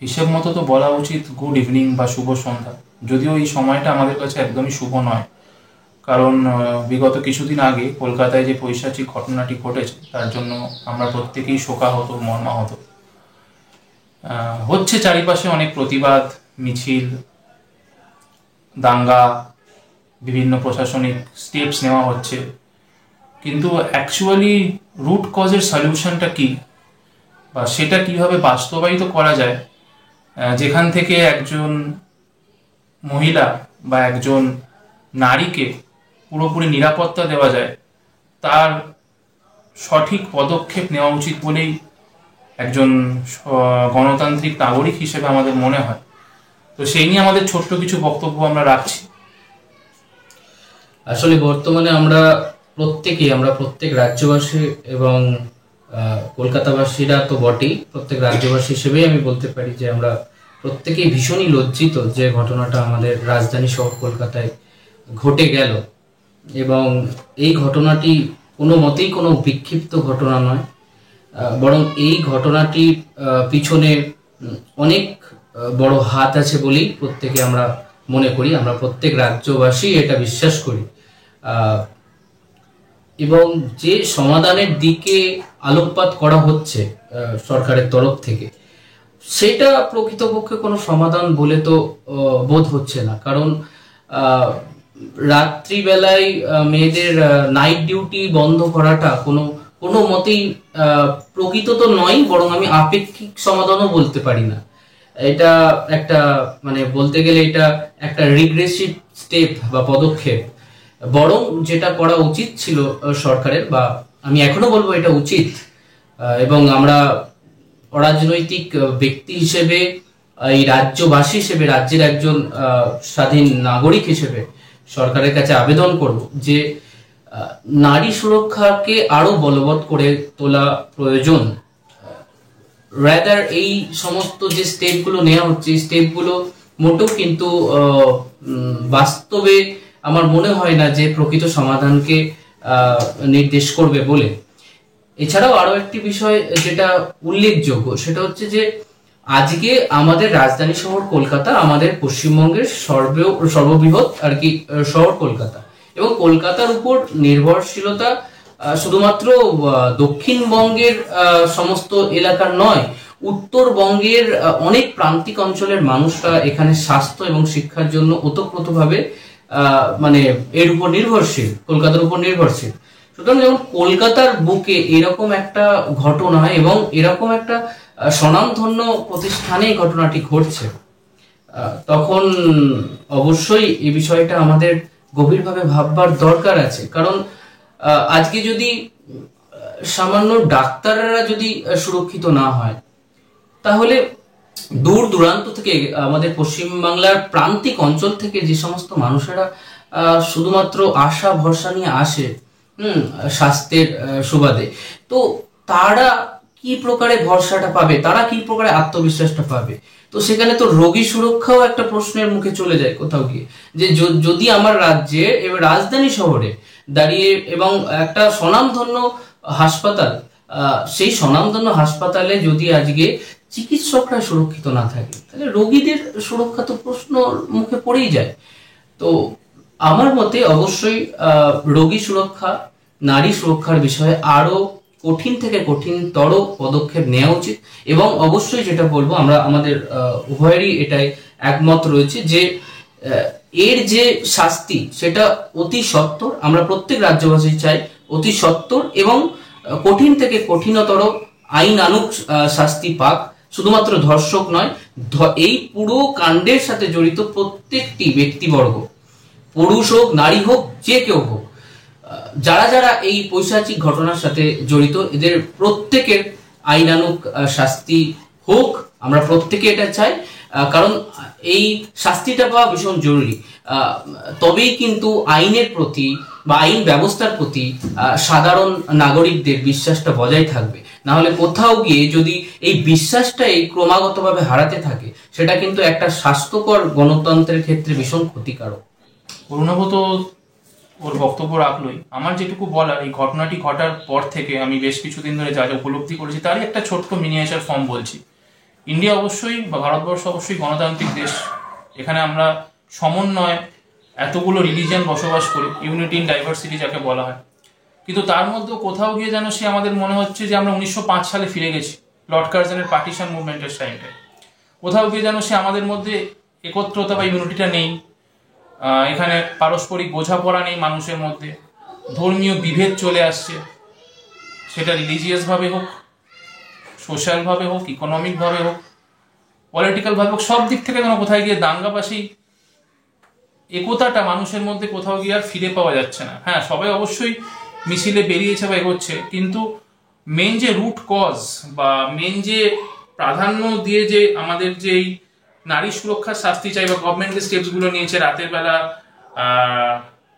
হিসেব মতো তো বলা উচিত গুড ইভিনিং বা শুভ সন্ধ্যা, যদিও এই সময়টা আমাদের কাছে একদমই শুভ নয়। কারণ বিগত কিছুদিন আগে কলকাতায় যে পৈশাচিক ঘটনাটি ঘটেছে তার জন্য আমরা প্রত্যেকেই শোকাহত, মর্মাহত। হচ্ছে চারিপাশে অনেক প্রতিবাদ মিছিল, দাঙ্গা, বিভিন্ন প্রশাসনিক স্টেপস নেওয়া হচ্ছে, কিন্তু অ্যাকচুয়ালি রুট কজের সলিউশনটা কি বা সেটা কিভাবে বাস্তবায়িত করা যায়, যেখান থেকে একজন মহিলা বা একজন নারীকে পুরোপুরি নিরাপত্তা দেওয়া যায়, তার সঠিক পদক্ষেপ নেওয়া উচিত বলেই একজন গণতান্ত্রিক নাগরিক হিসেবে আমাদের মনে হয়। তো সেই নিয়ে আমাদের ছোট্ট কিছু বক্তব্য আমরা রাখছি। আসলে বর্তমানে আমরা প্রত্যেক রাজ্যবাসী এবং কলকাতাবাসীরা তো বটেই, প্রত্যেক রাজ্যবাসী হিসেবেই আমি বলতে পারি যে আমরা প্রত্যেকেই ভীষণই লজ্জিত যে ঘটনাটা আমাদের রাজধানী শহর কলকাতায় ঘটে গেল। এবং এই ঘটনাটি কোনো মতেই কোনো বিক্ষিপ্ত ঘটনা নয়, বরং এই ঘটনাটির পিছনে অনেক বড় হাত আছে বলেই প্রত্যেকে আমরা মনে করি, আমরা প্রত্যেক রাজ্যবাসী এটা বিশ্বাস করি। এবং যে সমাধানের দিকে আলোকপাত করা হচ্ছে সরকারের তরফ থেকে, সেটা প্রকৃতপক্ষে কোনো সমাধান বলে তো বোধ হচ্ছে না। কারণ রাত্রিবেলায় মেয়েদের নাইট ডিউটি বন্ধ করাটা কোনো মতেই প্রকৃত তো নয়, বরং আমি আপেক্ষিক সমাধানও বলতে পারি না। এটা একটা মানে বলতে গেলে এটা একটা রিগ্রেসিভ স্টেপ বা পদক্ষেপ। বরং যেটা করা উচিত ছিল সরকারের, বা আমি এখনো বলবো এটা উচিত, এবং আমরা অরাজনৈতিক ব্যক্তি হিসেবে, এই রাজ্যবাসী হিসেবে, রাজ্যের একজন স্বাধীন নাগরিক হিসেবে সরকারের কাছে আবেদন করব যে নারী সুরক্ষাকে আরো বলবৎ করে তোলা প্রয়োজন। রাদার এই সমস্ত যে স্টেপগুলো নেওয়া হচ্ছে, এই স্টেপগুলো মোটেও কিন্তু বাস্তবে আমার মনে হয় না যে প্রকৃত সমাধানকে নির্দেশ করবে বলে। এছাড়াও আরো একটি বিষয় যেটা উল্লেখযোগ্য, সেটা হচ্ছে যে আজকে আমাদের রাজধানী শহর কলকাতা আমাদের পশ্চিমবঙ্গের সর্ববৃহৎ আর কি শহর কলকাতা, এবং কলকাতার উপর নির্ভরশীলতা শুধুমাত্র দক্ষিণবঙ্গের সমস্ত এলাকার নয়, উত্তরবঙ্গের অনেক প্রান্তিক অঞ্চলের মানুষরা এখানে স্বাস্থ্য এবং শিক্ষার জন্য ওতপ্রোতভাবে মানে এর উপর নির্ভরশীল, কলকাতার উপর নির্ভরশীল। সুতরাং যখন কলকাতার বুকে এরকম একটা ঘটনা এবং এরকম একটা স্বনামধন্য প্রতিষ্ঠানে ঘটনাটি ঘটছে, তখন অবশ্যই এই বিষয়টা আমাদের গভীরভাবে ভাববার দরকার আছে। কারণ আজকে যদি সামান্য ডাক্তাররা যদি সুরক্ষিত না হয়, তাহলে দূর দূরান্ত থেকে আমাদের পশ্চিমবাংলার প্রান্তিক অঞ্চল থেকে যে সমস্ত মানুষেরা শুধুমাত্র আশা ভরসা নিয়ে আসে স্বাস্থ্যের সুবাদে, তো তারা কি প্রকারে ভরসাটা পাবে, তারা কি প্রকারে আত্মবিশ্বাসটা পাবে? তো সেখানে তো রোগী সুরক্ষাও একটা প্রশ্নের মুখে চলে যায় কোথাও গিয়ে, যে যদি আমার রাজ্যে এবার রাজধানী শহরে দাঁড়িয়ে এবং একটা স্বনামধন্য হাসপাতাল, সেই স্বনামধন্য হাসপাতালে যদি আজকে চিকিৎসকরা সুরক্ষিত না থাকে, তাহলে রোগীদের সুরক্ষা তো প্রশ্ন মুখে পড়েই যায়। তো আমার মতে অবশ্যই রোগী সুরক্ষা, নারী সুরক্ষার বিষয়ে আরো কঠিন থেকে কঠিনতর পদক্ষেপ নেওয়া উচিত। এবং অবশ্যই যেটা বলবো, আমরা আমাদের উভয়েরই এটাই একমত রয়েছে যে এর যে শাস্তি সেটা অতি সত্বর, আমরা প্রত্যেক রাজ্যবাসী চাই অতি সত্বর এবং কঠিন থেকে কঠিনতর আইন আনুক শাস্তি পাক। শুধুমাত্র ধর্ষক নয়, এই পুরো কাণ্ডের সাথে জড়িত প্রত্যেকটি ব্যক্তিবর্গ, পুরুষ হোক নারী হোক যে কেউ হোক, যারা যারা এই পৈশাচিক ঘটনার সাথে জড়িত, এদের প্রত্যেকের আইনানুগ শাস্তি হোক, আমরা প্রত্যেকে এটা চাই। কারণ এই শাস্তিটা পাওয়া ভীষণ জরুরি, তবেই কিন্তু আইনের প্রতি বা আইন ব্যবস্থার প্রতি সাধারণ নাগরিকদের বিশ্বাসটা বজায় থাকবে। না হলে কোথাও গিয়ে যদি এই বিশ্বাসটাই ক্রমাগতভাবে হারাতে থাকে, সেটা কিন্তু একটা স্বাস্থ্যকর গণতন্ত্রের ক্ষেত্রে ভীষণ ক্ষতিকারক। অরুণাবত ওর বক্তব্য রাখলোই। আমার যেটুকু বলার, এই ঘটনাটি ঘটার পর থেকে আমি বেশ কিছুদিন ধরে যা যা উপলব্ধি করেছি তারই একটা ছোট্ট মিনিয়েচার ফর্ম বলছি। ইন্ডিয়া অবশ্যই বা ভারতবর্ষ অবশ্যই গণতান্ত্রিক দেশ, এখানে আমরা সমন্বয় এতগুলো রিলিজিয়ান বসবাস করি, ইউনিটি ইন ডাইভার্সিটি যাকে বলা হয়, কিন্তু তার মধ্যেও কোথাও গিয়ে যেন সে আমাদের মনে হচ্ছে যে আমরা 1905 সালে ফিরে গেছি, লর্ড কার্জনের পার্টিশন মুভমেন্টের টাইমে। কোথাও গিয়ে যেন সে আমাদের মধ্যে একত্রতা বা ইউনিটিটা নেই, এখানে পারস্পরিক বোঝাপড়া নেই মানুষের মধ্যে, ধর্মীয় বিভেদ চলে আসছে, সেটা রিলিজিয়াসভাবে হোক, সোশ্যালভাবে হোক, ইকোনমিকভাবে হোক, পলিটিক্যালভাবে হোক, সব দিক থেকে যেন কোথায় গিয়ে দাঙ্গাবাসী একতাটা মানুষের মধ্যে কোথাও গিয়ে আর ফিরে পাওয়া যাচ্ছে না। হ্যাঁ, সবাই অবশ্যই মিছিলে বেরিয়েছে বা এগোচ্ছে, কিন্তু মেন যে রুট কজ বা মেন যে প্রাধান্য দিয়ে যে আমাদের যেই নারী সুরক্ষার শাস্তি চাই বা গভর্নমেন্ট যে স্টেপসগুলো নিয়েছে, রাতের বেলা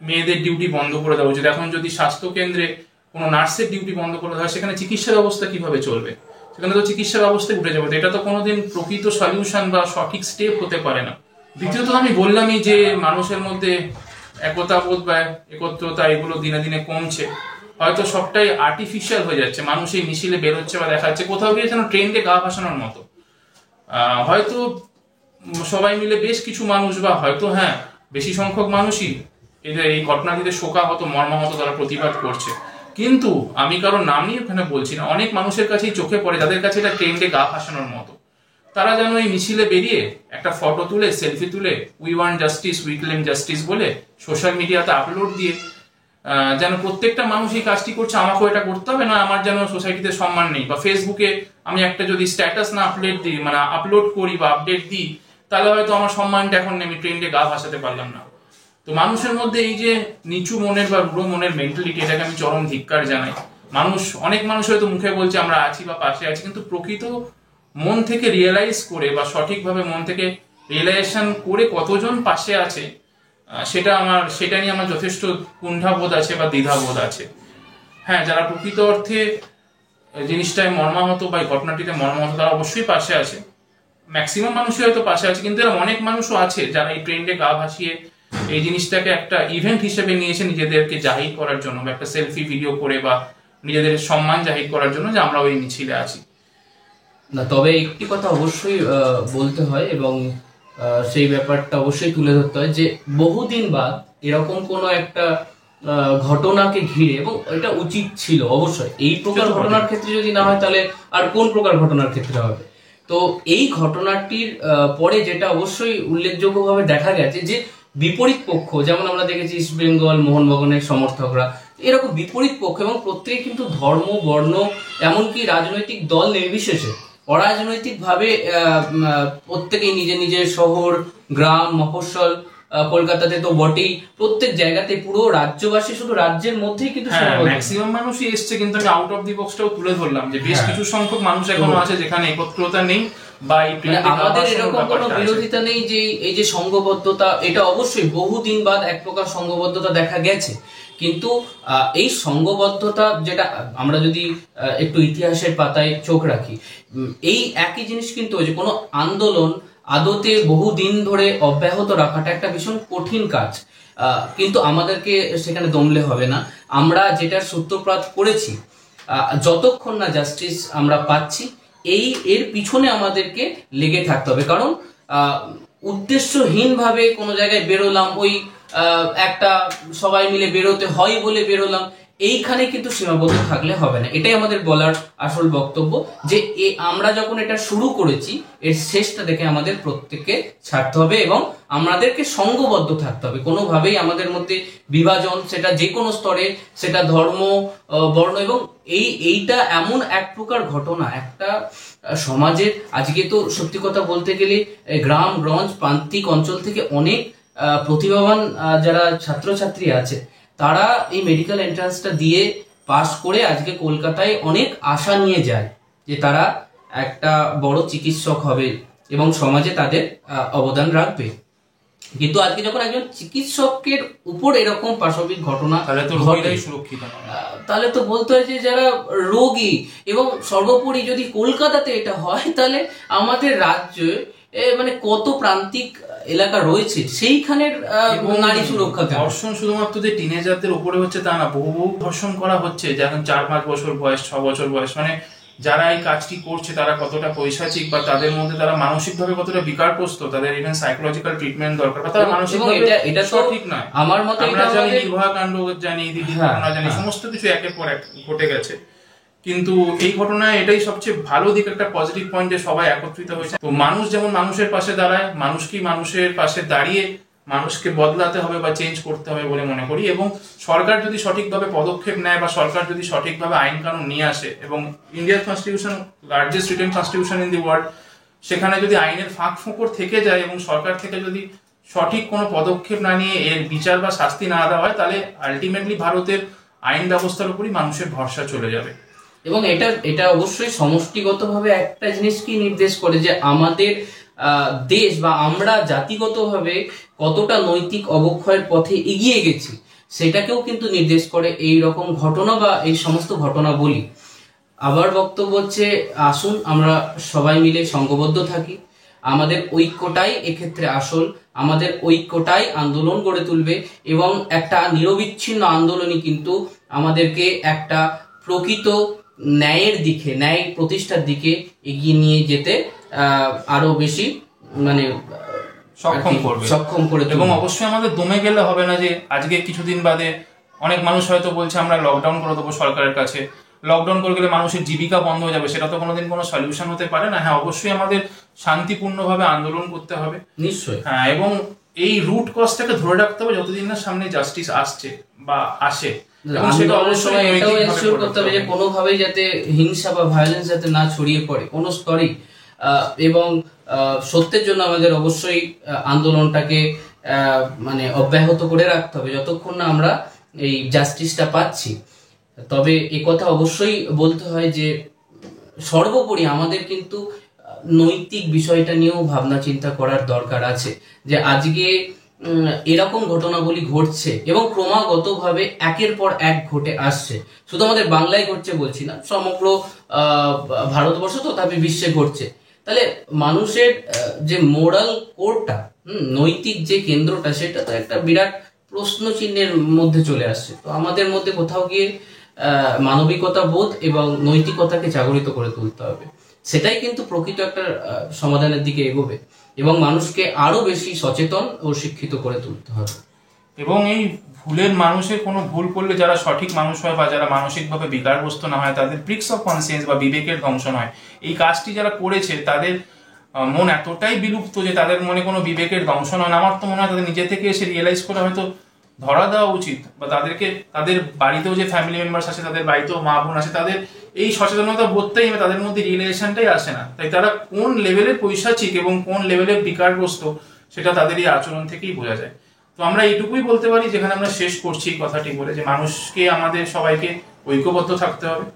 মেয়েদের ডিউটি বন্ধ করে দেওয়া উচিত, এখন যদি স্বাস্থ্য কেন্দ্রে কোনো নার্সের ডিউটি বন্ধ করে দেওয়া হয়, সেখানে চিকিৎসা ব্যবস্থা কিভাবে চলবে? সেখানে তো চিকিৎসা ব্যবস্থায় উঠে যাবে, এটা তো কোনোদিন প্রকৃত সলিউশন বা সঠিক স্টেপ হতে পারে না। দ্বিতীয়ত আমি বললামই যে মানুষের মধ্যে একতাবোধ বা একত্রতা এগুলো দিনে দিনে কমছে, হয়তো সবটাই আর্টিফিশিয়াল হয়ে যাচ্ছে, মানুষ এই মিছিলে বেরোচ্ছে বা দেখা যাচ্ছে কোথাও গিয়ে যেন ট্রেন্ডে গা ভাসানোর মতো। হয়তো সবাই মিলে বেশ কিছু মানুষ বা হয়তো হ্যাঁ বেশি সংখ্যক মানুষই এদের এই ঘটনাটিতে শোকাহত মর্মাহত তারা প্রতিবাদ করছে, কিন্তু আমি কারোর নাম নিয়ে ওখানে বলছি না, অনেক মানুষের কাছেই চোখে পড়ে, তাদের কাছে এটা ট্রেন্ডে গা ভাসানোর মতো। তারা যেন এই মিছিলে বেরিয়ে একটা ফটো তুলে, সেলফি তুলে, we want justice, we claim justice বলে সোশ্যাল মিডিয়াতে আপলোড দিয়ে যেন প্রত্যেকটা মানুষ এই কাজটি করছে, আমাকেও এটা করতে হবে, না আমার যেন সোসাইটিতে সম্মান নেই, বা ফেসবুকে আমি একটা যদি স্ট্যাটাস না আপলোড দিই, মানে আপলোড করি বা আপডেট দিই, তাহলে হয়তো আমার সম্মানটা এখন নেই, আমি ট্রেন্ডে গা ভাসাতে পারলাম না। তো মানুষের মধ্যে এই যে নিচু মনের বা রূঢ় মনের মেন্টালিটি, এটাকে আমি চরম ধিক্কার জানাই। অনেক মানুষ হয়তো মুখে বলছে আমরা আছি বা পাশে আছি, কিন্তু প্রকৃত মন থেকে রিয়েলাইজ করে বা সঠিকভাবে মন থেকে রিয়েলাইজেশন করে কতজন পাশে আছে, সেটা নিয়ে আমার যথেষ্ট কুণ্ঠাবোধ আছে বা দ্বিধাবোধ আছে। হ্যাঁ, যারা প্রকৃত অর্থে জিনিসটায় মর্মাহত বা ঘটনাটিতে মর্মাহত, তারা অবশ্যই পাশে আছে, ম্যাক্সিমাম মানুষই হয়তো পাশে আছে, কিন্তু এরা অনেক মানুষও আছে যারা এই ট্রেন্ডে গা ভাসিয়ে এই জিনিসটাকে একটা ইভেন্ট হিসেবে নিয়েছে নিজেদেরকে জাহির করার জন্য, বা একটা সেলফি ভিডিও করে বা নিজেদের সম্মান জাহির করার জন্য যে আমরা ওই মিছিলে আছি। না, তবে একটি কথা অবশ্যই বলতে হয় এবং সেই ব্যাপারটা অবশ্যই তুলে ধরতে হয় যে বহুদিন বাদ এরকম কোনো একটা ঘটনাকে ঘিরে, এবং এটা উচিত ছিল অবশ্যই, এই প্রকার ঘটনার ক্ষেত্রে যদি না হয় তাহলে আর কোন প্রকার ঘটনার ক্ষেত্রে হবে। তো এই ঘটনাটির পরে যেটা অবশ্যই উল্লেখযোগ্যভাবে দেখা গেছে যে বিপরীত পক্ষ, যেমন আমরা দেখেছি ইস্ট বেঙ্গল মোহনবাগানের সমর্থকরা, এরকম বিপরীত পক্ষ, এবং প্রত্যেকে কিন্তু ধর্ম, বর্ণ, এমনকি রাজনৈতিক দল নির্বিশেষে অরাজনৈতিকভাবে প্রত্যেকেই নিজের নিজের শহর, গ্রাম, মফস্বল, কলকাতাতে তো বটেই, প্রত্যেক জায়গাতে পুরো রাজ্যবাসী শুধু রাজ্যের মধ্যেই কিন্তু ম্যাক্সিমাম মানুষই এসছে, কিন্তু আমি আউট অফ দি বক্সটাও তুলে ধরলাম যে বেশ কিছু সংখ্যক মানুষ এখনো আছে যেখানে একত্রতা নেই বা আমাদের এরকম কোনো বিরোধিতা নেই যে এই যে সংঘবদ্ধতা, এটা অবশ্যই বহুদিন বাদ এক প্রকার সংঘবদ্ধতা দেখা গেছে, কিন্তু এই সংঘবদ্ধতা যেটা আমরা যদি একটু ইতিহাসের পাতায় চোখ রাখি, এই একই জিনিস কিন্তু যে কোনো আন্দোলন আদতে বহুদিন ধরে অব্যাহত রাখাটা একটা ভীষণ কঠিন কাজ, কিন্তু আমাদেরকে সেখানে দমলে হবে না। আমরা যেটার সূত্রপাত করেছি, যতক্ষণ না জাস্টিস আমরা পাচ্ছি, এর পিছনে আমাদেরকে লেগে থাকতে হবে, কারণ উদ্দেশ্যহীনভাবে কোনো জায়গায় বেরোলাম, ওই একটা সবাই মিলে বেরোতে হয় বলে বেরোলাম, এইখানে কিন্তু সীমাবদ্ধ থাকলে হবে না। এটাই আমাদের বলার আসল বক্তব্য, যে আমরা যখন এটা শুরু করেছি, এর শেষটা দেখে আমাদের প্রত্যেককে ছাড়তে হবে এবং আমাদেরকে সংঘবদ্ধ থাকতে হবে। কোনোভাবেই আমাদের মধ্যে বিভাজন, সেটা যে কোনো স্তরে, সেটা ধর্ম, বর্ণ, এবং এইটা এমন এক প্রকার ঘটনা একটা সমাজের, আজকে তো সত্যি কথা বলতে গেলে গ্রামগঞ্জ প্রান্তিক অঞ্চল থেকে অনেক প্রতিভাবান যারা ছাত্রছাত্রী আছে, তারা এই মেডিকেল এন্ট্রান্সটা দিয়ে পাশ করে আজকে কলকাতায় অনেক আশা নিয়ে যায় যে তারা একটা বড় চিকিৎসক হবে এবং সমাজে তাদের অবদান রাখবে। কিন্তু আজকে যখন একজন চিকিৎসকের উপর এরকম পাশবিক ঘটনা তাহলে তো বলতে হয় যে যারা রোগী, এবং সর্বোপরি যদি কলকাতাতে এটা হয়, তাহলে আমাদের রাজ্যে মানে কত প্রান্তিক এলাকা রয়েছে সেইখানের নারী সুরক্ষা। ধর্ষণ শুধুমাত্র যে টিনেজারদের উপরে হচ্ছে তা না, বহু ধর্ষণ করা হচ্ছে, যখন 4-5 বছর বয়স, 6 বছর বয়স, মানে যারা এই কাজটি করছে তারা কতটা পৈশাচিক বা তাদের মধ্যে তারা মানসিকভাবে কতটা বিকারগ্রস্ত, তাদের ইভেন সাইকোলজিক্যাল ট্রিটমেন্ট দরকার, বা তারা মানসিকভাবে এটা সঠিক নয়। আমার মতে আমরা জানি নির্ভয়া কাণ্ড জানি, দিদি ঘটনা জানি, সমস্ত কিছু একের পর এক ঘটে গেছে, কিন্তু এই ঘটনায় এটাই সবচেয়ে ভালো দিক, একটা পজিটিভ পয়েন্ট যে সবাই একত্রিত হয়েছে। তো মানুষ যেমন মানুষের পাশে দাঁড়ায়, মানুষকেই মানুষের পাশে দাঁড়িয়ে মানুষকে বদলাতে হবে বা চেঞ্জ করতে হবে বলে মনে করি। এবং সরকার যদি সঠিকভাবে পদক্ষেপ নেয় বা সরকার যদি সঠিকভাবে আইন কানুন নিয়ে আসে, এবং ইন্ডিয়ার constitution largest written constitution in the world, সেখানে যদি আইনের ফাঁক ফোকর থেকে যায় এবং সরকার থেকে যদি সঠিক কোনো পদক্ষেপ না নিয়ে এর বিচার বা শাস্তি না দেওয়া হয়, তাহলে আলটিমেটলি ভারতের আইন ব্যবস্থার উপরই মানুষের ভরসা চলে যাবে। এবং এটা অবশ্যই সমষ্টিগতভাবে একটা জিনিসকে নির্দেশ করে যে আমাদের দেশ বা আমরা জাতিগতভাবে কতটা নৈতিক অবক্ষয়ের পথে এগিয়ে গেছি, সেটাকেও কিন্তু নির্দেশ করে এই রকম ঘটনা বা এই সমস্ত ঘটনা বলি। আবার বক্তব্য হচ্ছে, আসুন আমরা সবাই মিলে সংঘবদ্ধ থাকি, আমাদের ঐক্যটাই এক্ষেত্রে আসল, আমাদের ঐক্যটাই আন্দোলন গড়ে তুলবে, এবং একটা নিরবিচ্ছিন্ন আন্দোলনই কিন্তু আমাদেরকে একটা প্রকৃত ন্যায়ের দিকে, ন্যায় প্রতিষ্ঠার দিকে এগিয়ে নিয়ে যেতে আরো বেশি মানে সক্ষম করে। এবং অবশ্যই আমাদের দমে গেলে হবে না যে আজকে কিছুদিন বাদে অনেক মানুষ হয়তো বলছে আমরা লকডাউন করে দেবো সরকারের কাছে, লকডাউন করে গেলে মানুষের জীবিকা বন্ধ হয়ে যাবে, সেটা তো কোনোদিন কোনো সলিউশন হতে পারে না। হ্যাঁ, অবশ্যই আমাদের শান্তিপূর্ণভাবে আন্দোলন করতে হবে, নিশ্চয়ই। হ্যাঁ, এবং এই রুট কজটাকে ধরে রাখতে হবে যতদিন না সামনে জাস্টিস আসছে বা আসে। কোনোভাবেই যাতে হিংসা বা ভায়োলেন্স যাতে না ছড়িয়ে পড়ে কোনো স্তরেই, এবং সত্যের জন্য আমাদের অবশ্যই আন্দোলনটাকে মানে অব্যাহত করে রাখতে হবে যতক্ষণ না আমরা এই জাস্টিসটা পাচ্ছি। তবে এ কথা অবশ্যই বলতে হয় যে সর্বোপরি আমাদের কিন্তু নৈতিক বিষয়টা নিয়েও ভাবনা চিন্তা করার দরকার আছে, যে আজকে এরকম ঘটনাবলী ঘটছে এবং ক্রমাগতভাবে একের পর এক ঘটে আসছে। শুধু আমাদের বাংলায় ঘটছে বলছি না, সমগ্র ভারতবর্ষ তথাপি বিশ্বে ঘটছে। তাহলে মানুষের যে মোরাল কোরটা, নৈতিক যে কেন্দ্রটা, সেটা তো একটা বিরাট প্রশ্ন চিহ্নের মধ্যে চলে আসছে। তো আমাদের মধ্যে কোথাও গিয়ে মানবিকতা বোধ এবং নৈতিকতাকে জাগরিত করে তুলতে হবে, সেটাই কিন্তু প্রকৃত একটা সমাধানের দিকে এগোবে এবং মানুষকে আরো বেশি সচেতন ও শিক্ষিত করে তুলতে হবে। এবং এই ভুলের মানুষের কোনো ভুল করলে যারা সঠিক মানুষ হয় বা যারা মানসিকভাবে বিকারগ্রস্ত না হয়, তাদের ব্রিক্স অফ কনসিয়েন্স বা বিবেকের ধ্বংস হয়। এই কাজটি যারা করেছে তাদের মন এতটাই বিলুপ্ত যে তাদের মনে কোনো বিবেকের ধ্বংস নয়। আমার তো মনে হয় তাদের নিজে থেকে এসে রিয়েলাইজ করে হয়তো ধরা দেওয়া উচিত, বা তাদেরকে তাদের বাড়িতেও যে ফ্যামিলি মেম্বার্স আছে, তাদের বাড়িতেও মা বোন আছে, তাদের এই সচেতনতা বোধটাই তাদের মধ্যে রিয়েলাইজেশনটাই আসে না। তাই তারা কোন লেভেলের পৈশাচিক এবং কোন লেভেলের বিকারগ্রস্ত সেটা তাদের এই আচরণ থেকেই বোঝা যায়। তো আমরা এইটুকুই বলতে পারি, যেখানে আমরা শেষ করছি কথাটি বলে, যে মানুষকে আমাদের সবাইকে ঐক্যবদ্ধ থাকতে হবে।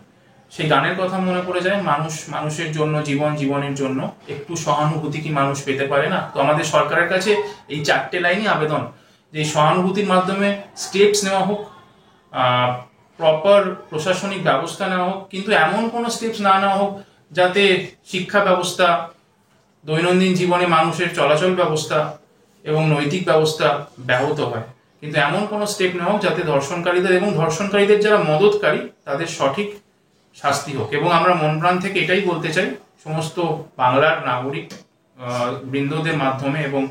সেই গানের কথা মনে পড়ে যায়, মানুষ মানুষের জন্য, জীবন জীবনের জন্য, একটু সহানুভূতি কি মানুষ পেতে পারে না? তো আমাদের সরকারের কাছে এই 4টে লাইনই আবেদন, যে সহানুভূতির মাধ্যমে স্টেপস নেওয়া হোক, প্রপার প্রশাসনিক ব্যবস্থা নেওয়া হোক, কিন্তু এমন কোনো স্টেপস না নেওয়া হোক যাতে শিক্ষা ব্যবস্থা, দৈনন্দিন জীবনে মানুষের চলাচল ব্যবস্থা এবং নৈতিক ব্যবস্থা ব্যাহত হয়, কিন্তু এমন কোনো স্টেপ নেওয়া হোক যাতে ধর্ষণকারীদের এবং ধর্ষণকারীদের যারা মদতকারী তাদের সঠিক শাস্তি হোক। এবং আমরা মন প্রাণ থেকে এটাই বলতে চাই সমস্ত বাংলার নাগরিক বৃন্দদের মাধ্যমে এবং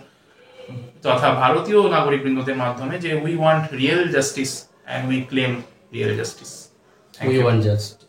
তথা ভারতীয় নাগরিক বৃন্দদের মাধ্যমে, যে we want real justice and we claim real justice. We want justice.